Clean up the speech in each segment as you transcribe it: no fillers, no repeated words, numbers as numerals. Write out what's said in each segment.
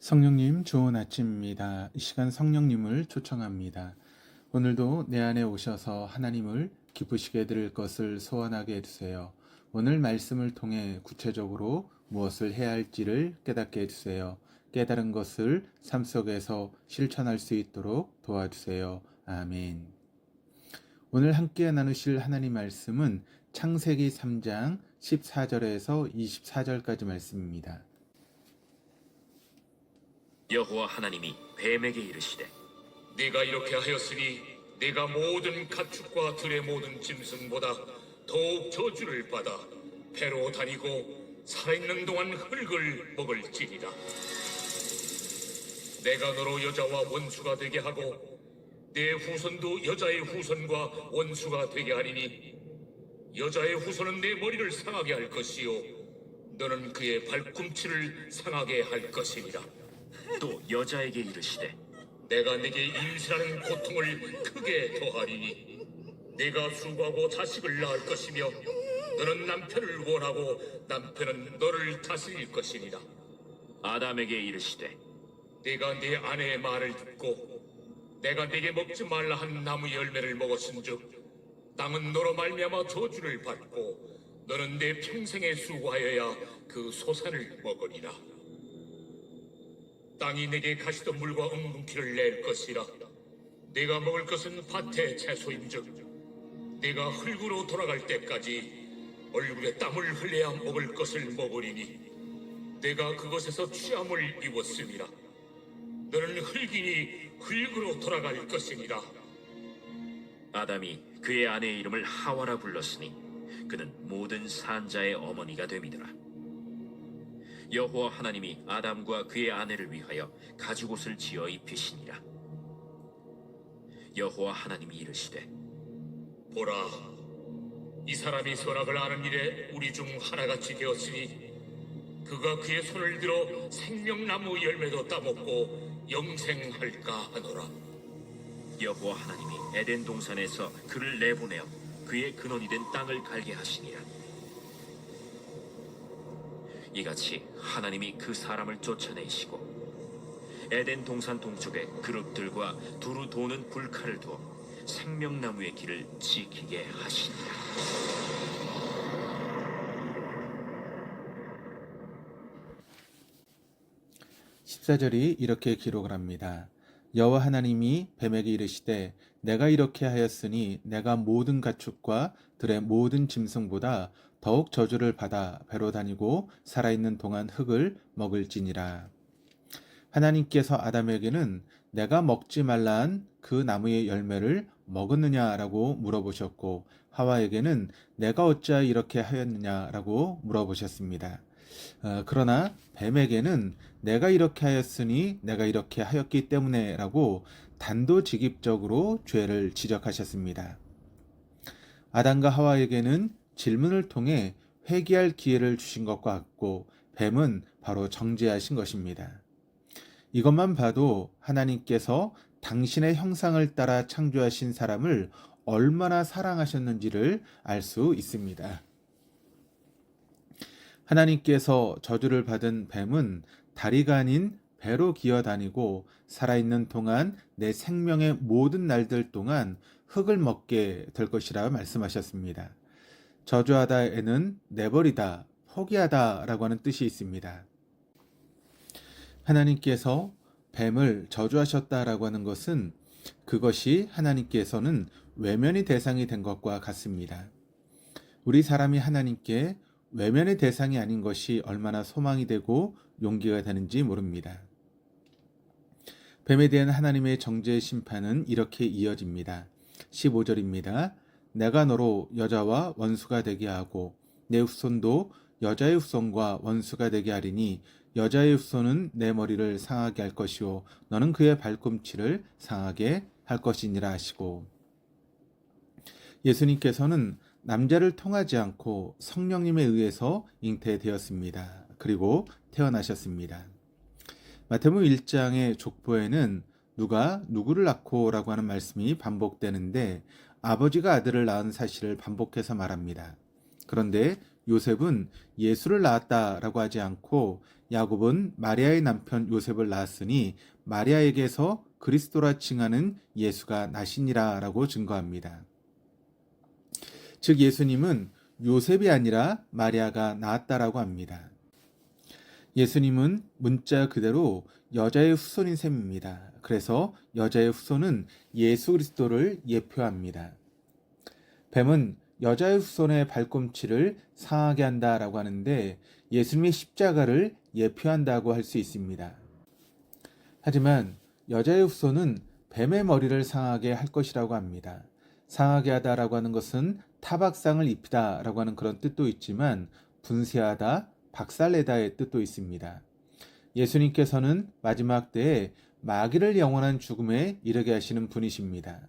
성령님 좋은 아침입니다. 이 시간 성령님을 초청합니다. 오늘도 내 안에 오셔서 하나님을 기쁘시게 드릴 것을 소원하게 해주세요. 오늘 말씀을 통해 구체적으로 무엇을 해야 할지를 깨닫게 해주세요. 깨달은 것을 삶 속에서 실천할 수 있도록 도와주세요. 아멘. 오늘 함께 나누실 하나님 말씀은 창세기 3장 14절에서 24절까지 말씀입니다. 여호와 하나님이 뱀에게 이르시되 네가 이렇게 하였으니 네가 모든 가축과 들의 모든 짐승보다 더욱 저주를 받아 배로 다니고 살아있는 동안 흙을 먹을지니라. 내가 너로 여자와 원수가 되게 하고 내 후손도 여자의 후손과 원수가 되게 하리니 여자의 후손은 내 머리를 상하게 할 것이요 너는 그의 발꿈치를 상하게 할 것이니라. 또 여자에게 이르시되 내가 네게 임신하는 고통을 크게 더하리니 네가 수고하고 자식을 낳을 것이며 너는 남편을 원하고 남편은 너를 다스릴 것이니라. 아담에게 이르시되 네가 네 아내의 말을 듣고 내가 네게 먹지 말라 한 나무 열매를 먹었은즉 땅은 너로 말미암아 저주를 받고 너는 내 평생에 수고하여야 그 소산을 먹으리라. 땅이 내게 가시덤불과 엉겅퀴를 낼 것이라. 네가 먹을 것은 밭의 채소인즉 네가 흙으로 돌아갈 때까지 얼굴에 땀을 흘려야 먹을 것을 먹으리니 네가 그것에서 취함을 입었음이라. 너는 흙이니 흙으로 돌아갈 것이니라. 아담이 그의 아내의 이름을 하와라 불렀으니 그는 모든 산자의 어머니가 됨이더라. 여호와 하나님이 아담과 그의 아내를 위하여 가죽옷을 지어 입히시니라. 여호와 하나님이 이르시되 보라, 이 사람이 선악을 아는 일에 우리 중 하나같이 되었으니 그가 그의 손을 들어 생명나무 열매도 따먹고 영생할까 하노라. 여호와 하나님이 에덴 동산에서 그를 내보내어 그의 근원이 된 땅을 갈게 하시니라. 이같이 하나님이 그 사람을 쫓아내시고 에덴 동산 동쪽에 그룹들과 두루 도는 불칼을 두어 생명나무의 길을 지키게 하시니라. 14절이 이렇게 기록을 합니다. 여호와 하나님이 뱀에게 이르시되 내가 이렇게 하였으니 내가 모든 가축과 들의 모든 짐승보다 더욱 저주를 받아 배로 다니고 살아있는 동안 흙을 먹을지니라. 하나님께서 아담에게는 내가 먹지 말라 한 그 나무의 열매를 먹었느냐라고 물어보셨고 하와에게는 내가 어찌하여 이렇게 하였느냐라고 물어보셨습니다. 그러나 뱀에게는 내가 이렇게 하였으니 내가 이렇게 하였기 때문에 라고 단도직입적으로 죄를 지적하셨습니다. 아담과 하와에게는 질문을 통해 회개할 기회를 주신 것과 같고 뱀은 바로 정죄하신 것입니다. 이것만 봐도 하나님께서 당신의 형상을 따라 창조하신 사람을 얼마나 사랑하셨는지를 알 수 있습니다. 하나님께서 저주를 받은 뱀은 다리가 아닌 배로 기어다니고 살아있는 동안 내 생명의 모든 날들 동안 흙을 먹게 될 것이라 말씀하셨습니다. 저주하다에는 내버리다, 포기하다 라고 하는 뜻이 있습니다. 하나님께서 뱀을 저주하셨다라고 하는 것은 그것이 하나님께서는 외면의 대상이 된 것과 같습니다. 우리 사람이 하나님께 외면의 대상이 아닌 것이 얼마나 소망이 되고 용기가 되는지 모릅니다. 뱀에 대한 하나님의 정죄의 심판은 이렇게 이어집니다. 15절입니다. 내가 너로 여자와 원수가 되게 하고 내 후손도 여자의 후손과 원수가 되게 하리니 여자의 후손은 내 머리를 상하게 할 것이요 너는 그의 발꿈치를 상하게 할 것이니라 하시고, 예수님께서는 남자를 통하지 않고 성령님에 의해서 잉태되었습니다. 그리고 태어나셨습니다. 마태복음 1장의 족보에는 누가 누구를 낳고 라고 하는 말씀이 반복되는데 아버지가 아들을 낳은 사실을 반복해서 말합니다. 그런데 요셉은 예수를 낳았다라고 하지 않고 야곱은 마리아의 남편 요셉을 낳았으니 마리아에게서 그리스도라 칭하는 예수가 나시니라 라고 증거합니다. 즉 예수님은 요셉이 아니라 마리아가 낳았다라고 합니다. 예수님은 문자 그대로 여자의 후손인 셈입니다. 그래서 여자의 후손은 예수 그리스도를 예표합니다. 뱀은 여자의 후손의 발꿈치를 상하게 한다라고 하는데 예수님의 십자가를 예표한다고 할 수 있습니다. 하지만 여자의 후손은 뱀의 머리를 상하게 할 것이라고 합니다. 상하게 하다라고 하는 것은 타박상을 입히다라고 하는 그런 뜻도 있지만 분쇄하다, 박살내다의 뜻도 있습니다. 예수님께서는 마지막 때에 마귀를 영원한 죽음에 이르게 하시는 분이십니다.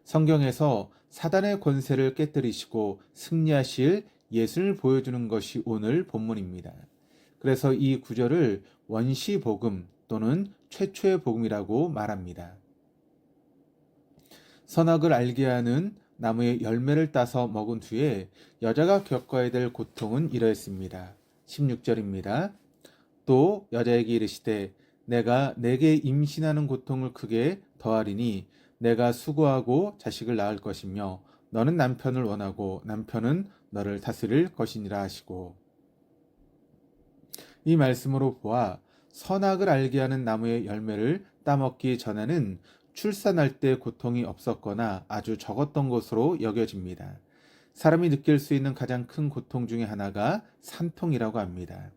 성경에서 사단의 권세를 깨뜨리시고 승리하실 예수를 보여주는 것이 오늘 본문입니다. 그래서 이 구절을 원시복음 또는 최초의 복음이라고 말합니다. 선악을 알게 하는 나무의 열매를 따서 먹은 후에 여자가 겪어야 될 고통은 이러했습니다. 16절입니다. 또 여자에게 이르시되 내가 내게 임신하는 고통을 크게 더하리니 내가 수고하고 자식을 낳을 것이며 너는 남편을 원하고 남편은 너를 다스릴 것이니라 하시고, 이 말씀으로 보아 선악을 알게 하는 나무의 열매를 따먹기 전에는 출산할 때 고통이 없었거나 아주 적었던 것으로 여겨집니다. 사람이 느낄 수 있는 가장 큰 고통 중에 하나가 산통이라고 합니다.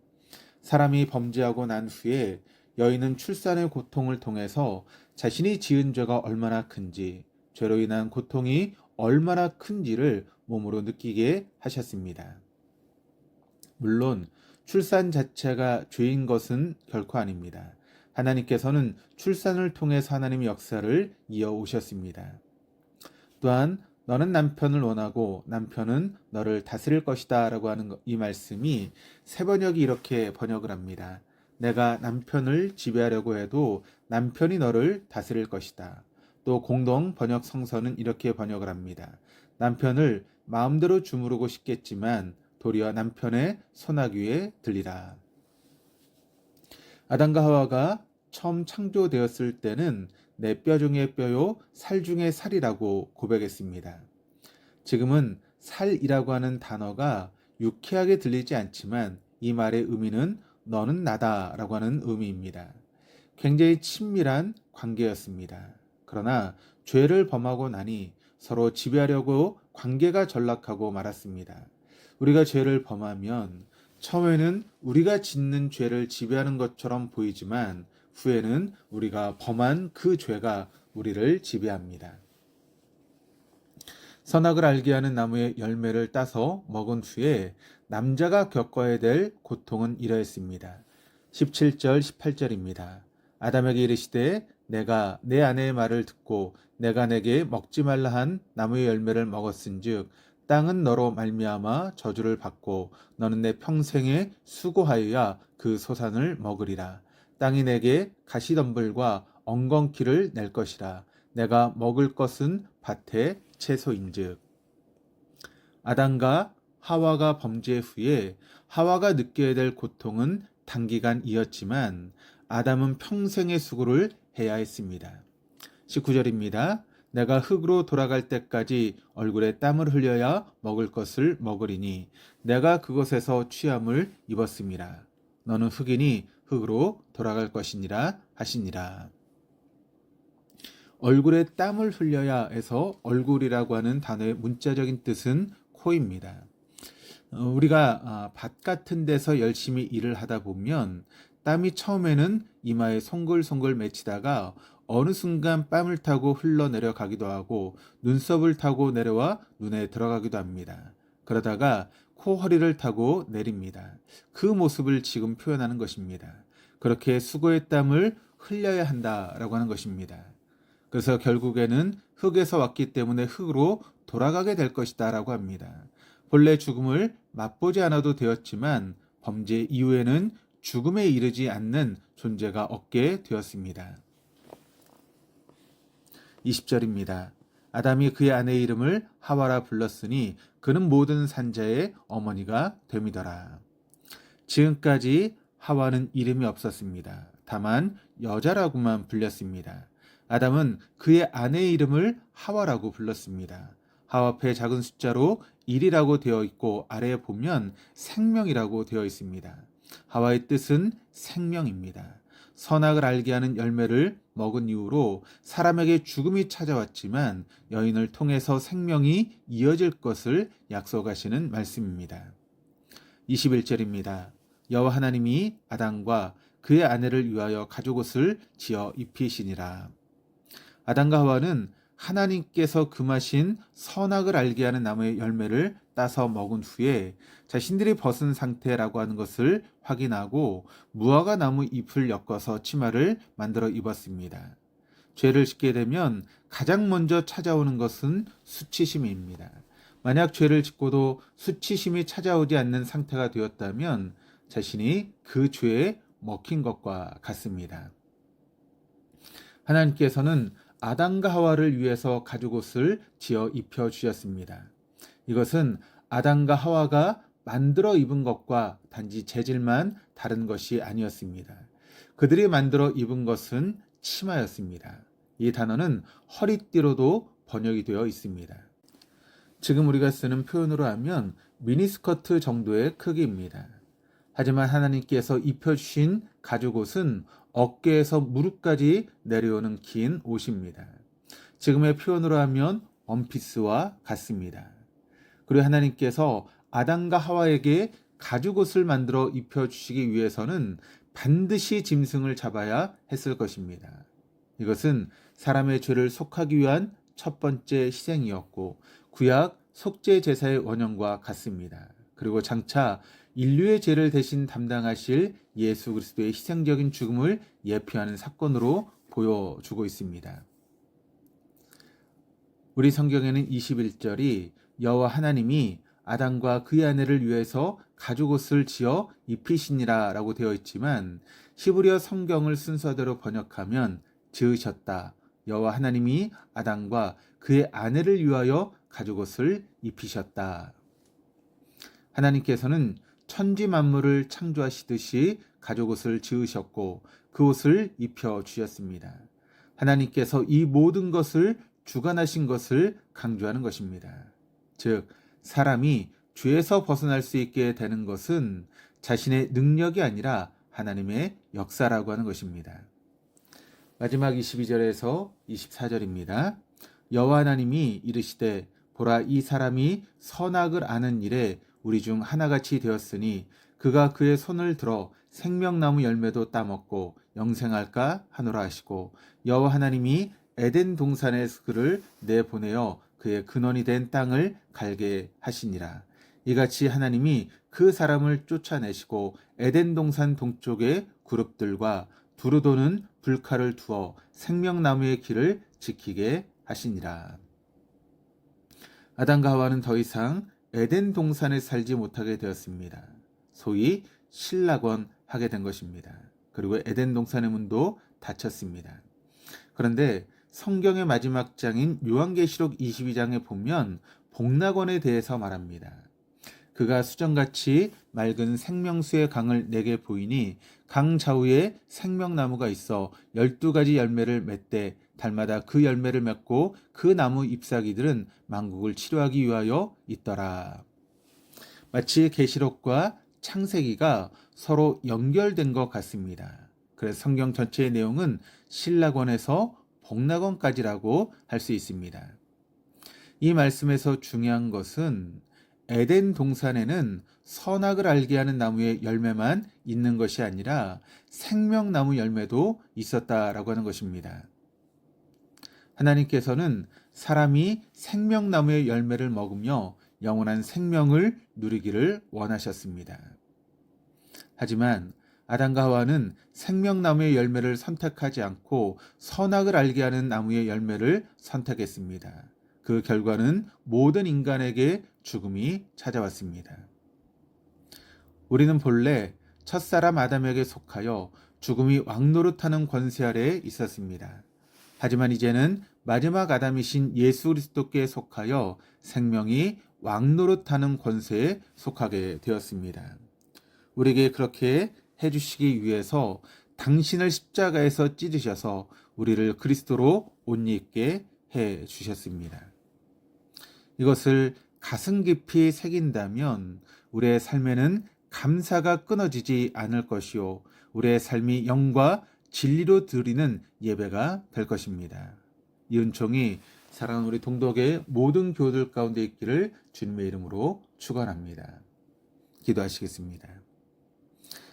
사람이 범죄하고 난 후에 여인은 출산의 고통을 통해서 자신이 지은 죄가 얼마나 큰지, 죄로 인한 고통이 얼마나 큰지를 몸으로 느끼게 하셨습니다. 물론 출산 자체가 죄인 것은 결코 아닙니다. 하나님께서는 출산을 통해서 하나님의 역사를 이어오셨습니다. 또한 너는 남편을 원하고 남편은 너를 다스릴 것이다 라고 하는 이 말씀이 새번역이 이렇게 번역을 합니다. 내가 남편을 지배하려고 해도 남편이 너를 다스릴 것이다. 또 공동 번역 성서는 이렇게 번역을 합니다. 남편을 마음대로 주무르고 싶겠지만 도리어 남편의 손아귀 위에 들리라. 아담과 하와가 처음 창조되었을 때는 내 뼈 중에 뼈요 살 중에 살이라고 고백했습니다. 지금은 살이라고 하는 단어가 유쾌하게 들리지 않지만 이 말의 의미는 너는 나다 라고 하는 의미입니다. 굉장히 친밀한 관계였습니다. 그러나 죄를 범하고 나니 서로 지배하려고 관계가 전락하고 말았습니다. 우리가 죄를 범하면 처음에는 우리가 짓는 죄를 지배하는 것처럼 보이지만 후에는 우리가 범한 그 죄가 우리를 지배합니다. 선악을 알게 하는 나무의 열매를 따서 먹은 후에 남자가 겪어야 될 고통은 이러했습니다. 17절 18절입니다. 아담에게 이르시되 내가 내 아내의 말을 듣고 내가 내게 먹지 말라 한 나무의 열매를 먹었은즉 땅은 너로 말미암아 저주를 받고 너는 내 평생에 수고하여야 그 소산을 먹으리라. 땅이 내게 가시덤불과 엉겅퀴를 낼 것이라. 내가 먹을 것은 밭의 채소인즉. 아담과 하와가 범죄 후에 하와가 느껴야 될 고통은 단기간이었지만 아담은 평생의 수고를 해야 했습니다. 19절입니다. 내가 흙으로 돌아갈 때까지 얼굴에 땀을 흘려야 먹을 것을 먹으리니 내가 그것에서 취함을 입었음이라. 너는 흙이니 흙으로 돌아갈 것이니라 하시니라. 얼굴에 땀을 흘려야 해서 얼굴이라고 하는 단어의 문자적인 뜻은 코입니다. 우리가 밭 같은 데서 열심히 일을 하다 보면 땀이 처음에는 이마에 송글송글 맺히다가 어느 순간 뺨을 타고 흘러내려가기도 하고 눈썹을 타고 내려와 눈에 들어가기도 합니다. 그러다가 코 허리를 타고 내립니다. 그 모습을 지금 표현하는 것입니다. 그렇게 수고의 땀을 흘려야 한다라고 하는 것입니다. 그래서 결국에는 흙에서 왔기 때문에 흙으로 돌아가게 될 것이다 라고 합니다. 본래 죽음을 맛보지 않아도 되었지만 범죄 이후에는 죽음에 이르지 않는 존재가 얻게 되었습니다. 20절입니다. 아담이 그의 아내의 이름을 하와라 불렀으니 그는 모든 산자의 어머니가 됨이더라. 지금까지 하와는 이름이 없었습니다. 다만 여자라고만 불렸습니다. 아담은 그의 아내의 이름을 하와라고 불렀습니다. 하와 앞에 작은 숫자로 1이라고 되어 있고 아래에 보면 생명이라고 되어 있습니다. 하와의 뜻은 생명입니다. 선악을 알게 하는 열매를 먹은 이후로 사람에게 죽음이 찾아왔지만 여인을 통해서 생명이 이어질 것을 약속하시는 말씀입니다. 21절입니다. 여호와 하나님이 아담과 그의 아내를 위하여 가죽옷을 지어 입히시니라. 아담과 하와는 하나님께서 금하신 선악을 알게 하는 나무의 열매를 따서 먹은 후에 자신들이 벗은 상태라고 하는 것을 확인하고 무화과 나무 잎을 엮어서 치마를 만들어 입었습니다. 죄를 짓게 되면 가장 먼저 찾아오는 것은 수치심입니다. 만약 죄를 짓고도 수치심이 찾아오지 않는 상태가 되었다면 자신이 그 죄에 먹힌 것과 같습니다. 하나님께서는 아담과 하와를 위해서 가죽옷을 지어 입혀 주셨습니다. 이것은 아담과 하와가 만들어 입은 것과 단지 재질만 다른 것이 아니었습니다. 그들이 만들어 입은 것은 치마였습니다. 이 단어는 허리띠로도 번역이 되어 있습니다. 지금 우리가 쓰는 표현으로 하면 미니스커트 정도의 크기입니다. 하지만 하나님께서 입혀주신 가죽옷은 어깨에서 무릎까지 내려오는 긴 옷입니다. 지금의 표현으로 하면 원피스와 같습니다. 그리고 하나님께서 아담과 하와에게 가죽옷을 만들어 입혀주시기 위해서는 반드시 짐승을 잡아야 했을 것입니다. 이것은 사람의 죄를 속하기 위한 첫 번째 희생이었고 구약 속죄 제사의 원형과 같습니다. 그리고 장차 인류의 죄를 대신 담당하실 예수 그리스도의 희생적인 죽음을 예표하는 사건으로 보여주고 있습니다. 우리 성경에는 21절이 여호와 하나님이 아담과 그의 아내를 위해서 가죽옷을 지어 입히시니라 라고 되어 있지만 히브리어 성경을 순서대로 번역하면 지으셨다. 여호와 하나님이 아담과 그의 아내를 위하여 가죽옷을 입히셨다. 하나님께서는 천지 만물을 창조하시듯이 가죽옷을 지으셨고 그 옷을 입혀 주셨습니다. 하나님께서 이 모든 것을 주관하신 것을 강조하는 것입니다. 즉 사람이 죄에서 벗어날 수 있게 되는 것은 자신의 능력이 아니라 하나님의 역사라고 하는 것입니다. 마지막 22절에서 24절입니다. 여호와 하나님이 이르시되 보라 이 사람이 선악을 아는 일에 우리 중 하나같이 되었으니 그가 그의 손을 들어 생명나무 열매도 따먹고 영생할까 하노라 하시고 여호와 하나님이 에덴 동산에서 그를 내보내어 그의 근원이 된 땅을 갈게 하시니라. 이같이 하나님이 그 사람을 쫓아내시고 에덴 동산 동쪽의 그룹들과 두루 도는 불칼을 두어 생명나무의 길을 지키게 하시니라. 아담과 하와는 더 이상 에덴 동산에 살지 못하게 되었습니다. 소위 신락원 하게 된 것입니다. 그리고 에덴 동산의 문도 닫혔습니다. 그런데 성경의 마지막 장인 요한계시록 22장에 보면 복락원에 대해서 말합니다. 그가 수정같이 맑은 생명수의 강을 내게 보이니 강 좌우에 생명나무가 있어 12가지 열매를 맺되 달마다 그 열매를 맺고 그 나무 잎사귀들은 만국을 치료하기 위하여 있더라. 마치 계시록과 창세기가 서로 연결된 것 같습니다. 그래서 성경 전체의 내용은 신락원에서 복락원까지라고 할 수 있습니다. 이 말씀에서 중요한 것은 에덴 동산에는 선악을 알게 하는 나무의 열매만 있는 것이 아니라 생명나무 열매도 있었다라고 하는 것입니다. 하나님께서는 사람이 생명나무의 열매를 먹으며 영원한 생명을 누리기를 원하셨습니다. 하지만 아담과 하와는 생명나무의 열매를 선택하지 않고 선악을 알게 하는 나무의 열매를 선택했습니다. 그 결과는 모든 인간에게 죽음이 찾아왔습니다. 우리는 본래 첫사람 아담에게 속하여 죽음이 왕노릇하는 권세 아래에 있었습니다. 하지만 이제는 마지막 아담이신 예수 그리스도께 속하여 생명이 왕노릇하는 권세에 속하게 되었습니다. 우리에게 그렇게 해주시기 위해서 당신을 십자가에서 찢으셔서 우리를 그리스도로 옷 입게 해 주셨습니다. 이것을 가슴 깊이 새긴다면 우리의 삶에는 감사가 끊어지지 않을 것이요, 우리의 삶이 영과 진리로 드리는 예배가 될 것입니다. 이 은총이 사랑하는 우리 동덕의 모든 교우들 가운데 있기를 주님의 이름으로 축원합니다. 기도하시겠습니다.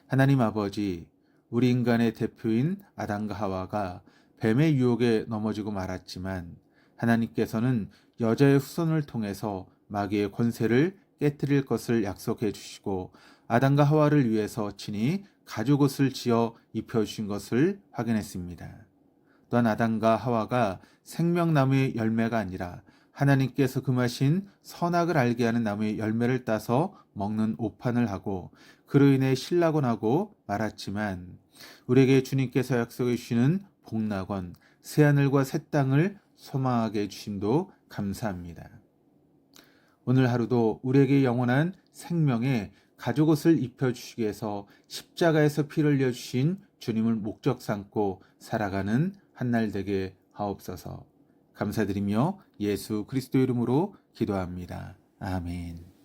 하나님 아버지, 우리 인간의 대표인 아담과 하와가 뱀의 유혹에 넘어지고 말았지만 하나님께서는 여자의 후손을 통해서 마귀의 권세를 깨뜨릴 것을 약속해 주시고 아담과 하와를 위해서 친히 가죽옷을 지어 입혀주신 것을 확인했습니다. 또한 아담과 하와가 생명나무의 열매가 아니라 하나님께서 금하신 선악을 알게 하는 나무의 열매를 따서 먹는 오판을 하고 그로 인해 신락원하고 말았지만 우리에게 주님께서 약속해 주시는 복락원, 새하늘과 새 땅을 소망하게 해주심도 감사합니다. 오늘 하루도 우리에게 영원한 생명의 가죽옷을 입혀주시기 위해서 십자가에서 피를 흘려주신 주님을 목적 삼고 살아가는 한날 되게 하옵소서. 감사드리며 예수 그리스도 이름으로 기도합니다. 아멘.